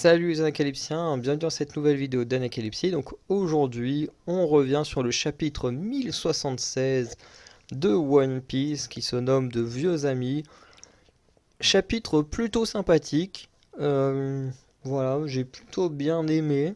Salut les Anacalypsiens, bienvenue dans cette nouvelle vidéo d'Anacalypsie. Donc aujourd'hui, on revient sur le chapitre 1076 de One Piece qui se nomme De Vieux Amis. Chapitre plutôt sympathique. Voilà, j'ai plutôt bien aimé,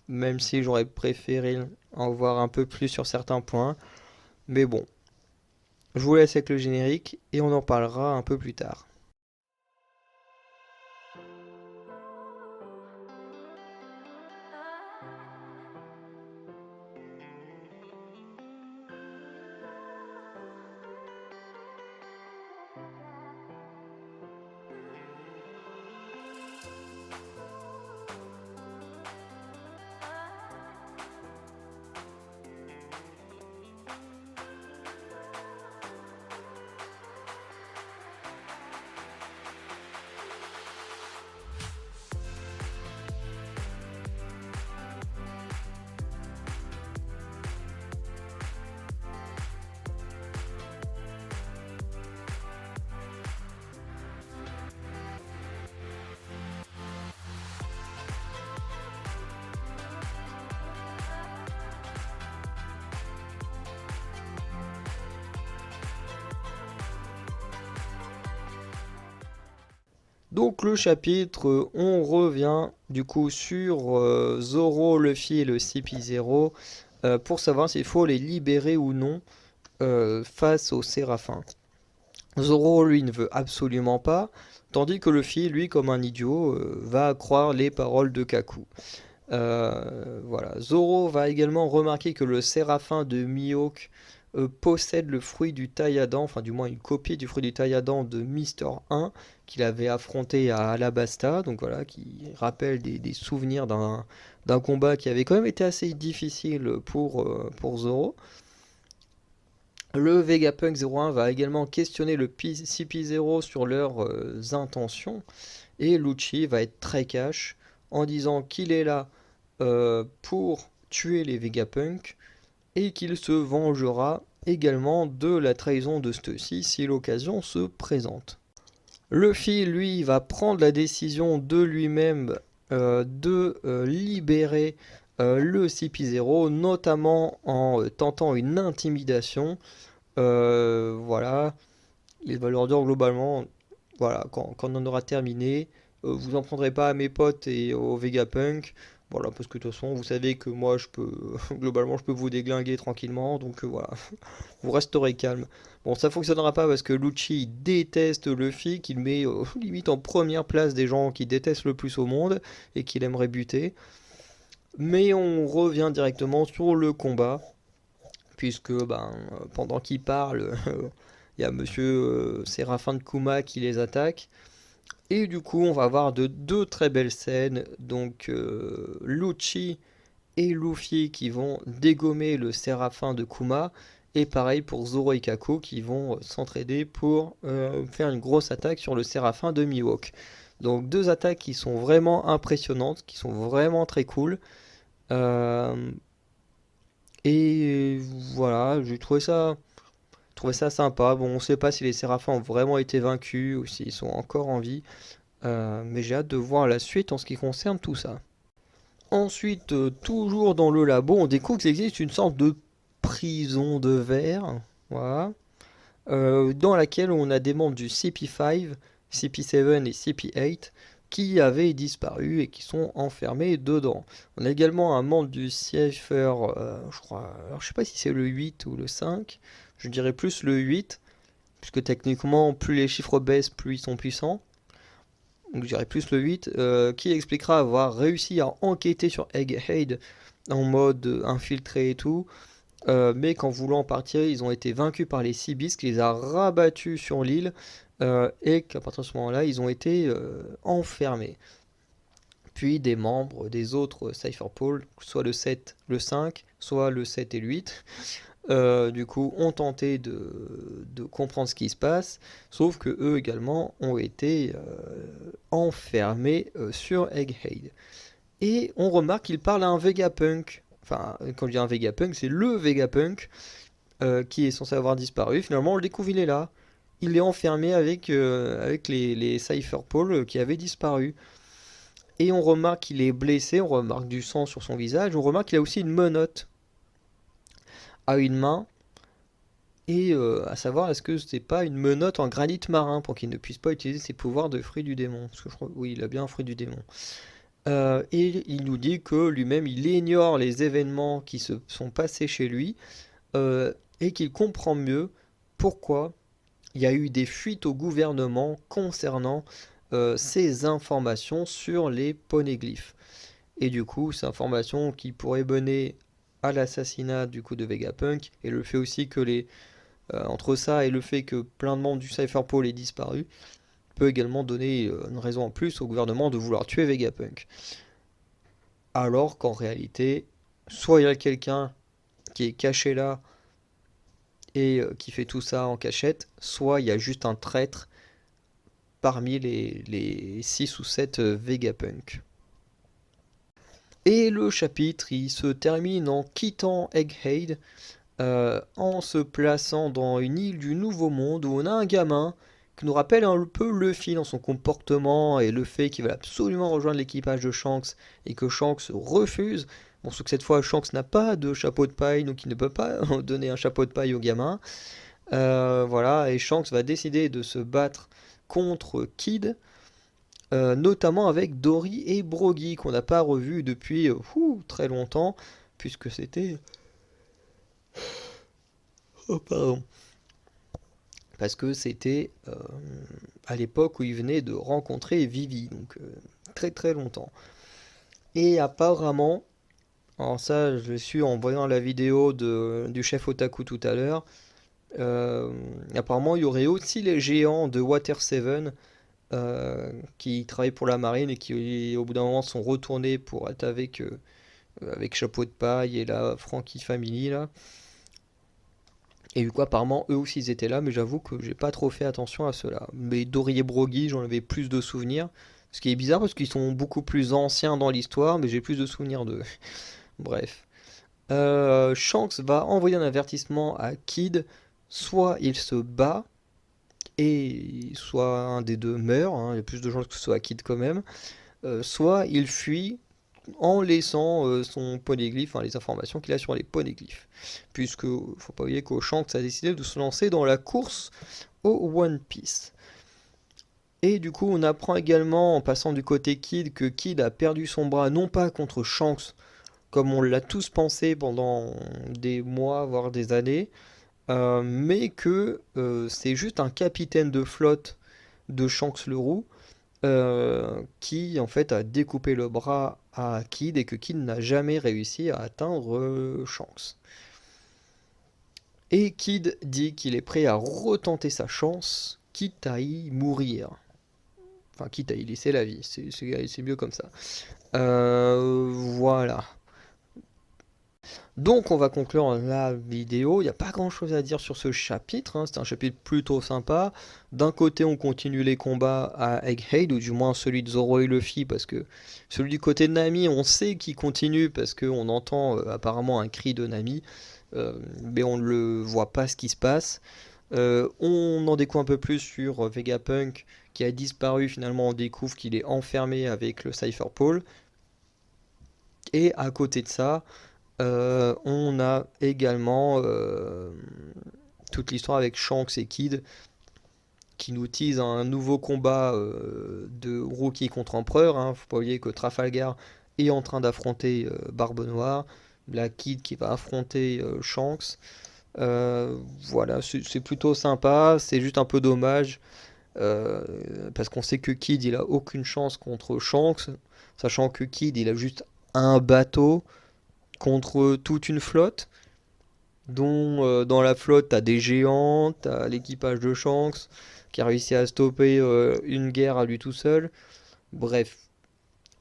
même si j'aurais préféré en voir un peu plus sur certains points. Mais bon, je vous laisse avec le générique et on en parlera un peu plus tard. Donc le chapitre, on revient du coup sur Zoro, Luffy et le CP0 pour savoir s'il faut les libérer ou non face aux Séraphins. Zoro, lui, ne veut absolument pas, tandis que Luffy, lui, comme un idiot, va croire les paroles de Kaku. Voilà. Zoro va également remarquer que le Séraphin de Mihawk possède le fruit du Taïadan, enfin du moins une copie du fruit du Taïadan de Mister 1 qu'il avait affronté à Alabasta, donc voilà, qui rappelle des souvenirs d'un combat qui avait quand même été assez difficile pour Zoro. Le Vegapunk 01 va également questionner le CP0 sur leurs intentions, et Lucci va être très cash en disant qu'il est là pour tuer les Vegapunk et qu'il se vengera également de la trahison de ceux-ci si l'occasion se présente. Luffy, lui, va prendre la décision de lui-même de libérer le CP0, notamment en tentant une intimidation. Voilà, il va leur dire globalement, voilà, quand on en aura terminé, vous en prendrez pas à mes potes et au Vegapunk. Voilà, parce que de toute façon, vous savez que moi, je peux, globalement, je peux vous déglinguer tranquillement, donc voilà, vous resterez calme. Bon, ça fonctionnera pas parce que Lucci déteste Luffy, qu'il met limite en première place des gens qui détestent le plus au monde et qu'il aimerait buter. Mais on revient directement sur le combat, puisque pendant qu'il parle, il y a Monsieur Séraphin de Kuma qui les attaque. Et du coup, on va avoir deux très belles scènes. Donc, Lucci et Luffy qui vont dégommer le Séraphin de Kuma. Et pareil pour Zoro et Kaku qui vont s'entraider pour faire une grosse attaque sur le Séraphin de Mihawk. Donc deux attaques qui sont vraiment impressionnantes, qui sont vraiment très cool. Euh, et voilà, j'ai trouvé ça sympa. Bon, on ne sait pas si les Séraphins ont vraiment été vaincus ou s'ils sont encore en vie. Mais j'ai hâte de voir la suite en ce qui concerne tout ça. Ensuite, toujours dans le labo, on découvre qu'il existe une sorte de prison de verre, voilà, dans laquelle on a des membres du CP5, CP7 et CP8 qui avaient disparu et qui sont enfermés dedans. On a également un membre du Cypher, je crois, alors je sais pas si c'est le 8 ou le 5, je dirais plus le 8, puisque techniquement, plus les chiffres baissent, plus ils sont puissants. Donc je dirais plus le 8, qui expliquera avoir réussi à enquêter sur Egghead en mode infiltré et tout, mais qu'en voulant partir, ils ont été vaincus par les Seabeast, qui les a rabattus sur l'île, et qu'à partir de ce moment-là, ils ont été enfermés. Puis des membres des autres Cypher Pole, soit le 7, le 5, soit le 7 et le 8, du coup, ont tenté de comprendre ce qui se passe, sauf que eux également ont été enfermés sur Egghead. Et on remarque qu'il parle à un Vegapunk. Enfin, quand je dis un Vegapunk, c'est le Vegapunk qui est censé avoir disparu. Finalement, on le découvre, il est là. Il est enfermé avec les Cypher Pole qui avaient disparu. Et on remarque qu'il est blessé, on remarque du sang sur son visage, on remarque qu'il a aussi une menotte à une main. Et à savoir, est-ce que c'est pas une menotte en granit marin pour qu'il ne puisse pas utiliser ses pouvoirs de fruit du démon? Parce que je crois, oui, il a bien un fruit du démon. Et il nous dit que lui-même, il ignore les événements qui se sont passés chez lui et qu'il comprend mieux pourquoi il y a eu des fuites au gouvernement concernant ces informations sur les poneglyphes. Et du coup, ces informations qui pourraient mener à l'assassinat du coup de Vegapunk et le fait aussi que entre ça et le fait que plein de membres du Cypherpole aient disparu, peut également donner une raison en plus au gouvernement de vouloir tuer Vegapunk. Alors qu'en réalité, soit il y a quelqu'un qui est caché là et qui fait tout ça en cachette, soit il y a juste un traître parmi les 6 ou 7 Vegapunk. Et le chapitre, il se termine en quittant Egghead, en se plaçant dans une île du Nouveau Monde où on a un gamin qui nous rappelle un peu Luffy dans son comportement et le fait qu'il va absolument rejoindre l'équipage de Shanks et que Shanks refuse. Bon, sauf que cette fois, Shanks n'a pas de chapeau de paille, donc il ne peut pas donner un chapeau de paille au gamin. Voilà, et Shanks va décider de se battre contre Kid, notamment avec Dory et Brogy, qu'on n'a pas revu depuis très longtemps, puisque c'était... Oh, pardon. Parce que c'était à l'époque où il venait de rencontrer Vivi, donc très très longtemps. Et apparemment, alors ça je l'ai su en voyant la vidéo du chef Otaku tout à l'heure, apparemment il y aurait aussi les géants de Water 7 qui travaillent pour la marine et qui au bout d'un moment sont retournés pour être avec Chapeau de Paille et la Frankie Family là. Et du coup, apparemment, eux aussi ils étaient là, mais j'avoue que j'ai pas trop fait attention à cela. Mais Dory et Brogy, j'en avais plus de souvenirs. Ce qui est bizarre parce qu'ils sont beaucoup plus anciens dans l'histoire, mais j'ai plus de souvenirs d'eux. Bref. Shanks va envoyer un avertissement à Kid. Soit il se bat, et soit un des deux meurt, hein, il y a plus de chances que ce soit Kid quand même. Soit il fuit en laissant son poneglyphe, enfin les informations qu'il a sur les poneglyphes. Puisque, faut pas oublier qu'au Shanks a décidé de se lancer dans la course au One Piece. Et du coup, on apprend également, en passant du côté Kid, que Kid a perdu son bras, non pas contre Shanks, comme on l'a tous pensé pendant des mois, voire des années, mais que c'est juste un capitaine de flotte de Shanks le Roux, qui en fait a découpé le bras à Kid et que Kid n'a jamais réussi à atteindre Shanks. Et Kid dit qu'il est prêt à retenter sa chance, quitte à y mourir. Enfin, quitte à y laisser la vie, c'est mieux comme ça. Voilà. Donc on va conclure la vidéo, il n'y a pas grand chose à dire sur ce chapitre, hein. C'est un chapitre plutôt sympa. D'un côté on continue les combats à Egghead, ou du moins celui de Zoro et Luffy, parce que celui du côté de Nami on sait qu'il continue, parce qu'on entend apparemment un cri de Nami, mais on ne le voit pas ce qui se passe. On en découvre un peu plus sur Vegapunk qui a disparu, finalement on découvre qu'il est enfermé avec le Cypherpole. Et à côté de ça, on a également toute l'histoire avec Shanks et Kid qui nous tease un nouveau combat de Rookie contre Empereur, hein. Faut pas oublier que Trafalgar est en train d'affronter Barbe Noire, la Kid qui va affronter Shanks. Voilà, c'est plutôt sympa, c'est juste un peu dommage parce qu'on sait que Kid il a aucune chance contre Shanks, sachant que Kid il a juste un bateau contre toute une flotte, dont dans la flotte t'as des géants, t'as l'équipage de Shanks qui a réussi à stopper une guerre à lui tout seul. Bref,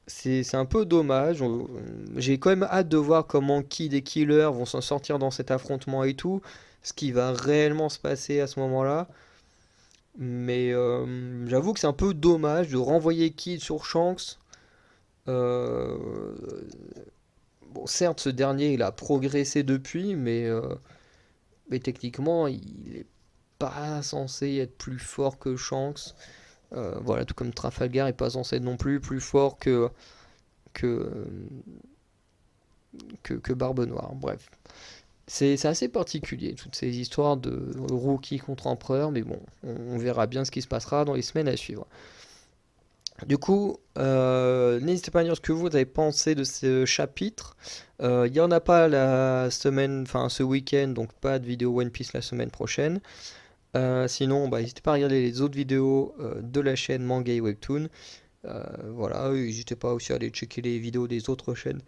c'est un peu dommage. J'ai quand même hâte de voir comment Kid et Killer vont s'en sortir dans cet affrontement et tout, ce qui va réellement se passer à ce moment-là. Mais j'avoue que c'est un peu dommage de renvoyer Kid sur Shanks. Euh, Bon, certes, ce dernier, il a progressé depuis, mais techniquement, il est pas censé être plus fort que Shanks. Voilà, tout comme Trafalgar est pas censé être non plus plus fort que que, que Barbe Noire. Bref. C'est assez particulier, toutes ces histoires de rookie contre empereur, mais bon, on verra bien ce qui se passera dans les semaines à suivre. Du coup, n'hésitez pas à dire ce que vous avez pensé de ce chapitre. Il n'y en a pas la semaine, enfin ce week-end, donc pas de vidéo One Piece la semaine prochaine. Sinon, bah, n'hésitez pas à regarder les autres vidéos de la chaîne Manga et Webtoon. Voilà, n'hésitez pas aussi à aller checker les vidéos des autres chaînes.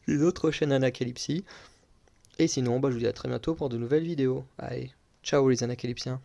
Les autres chaînes Anacalypsie. Et sinon, bah, je vous dis à très bientôt pour de nouvelles vidéos. Allez, ciao les Anacalypsiens.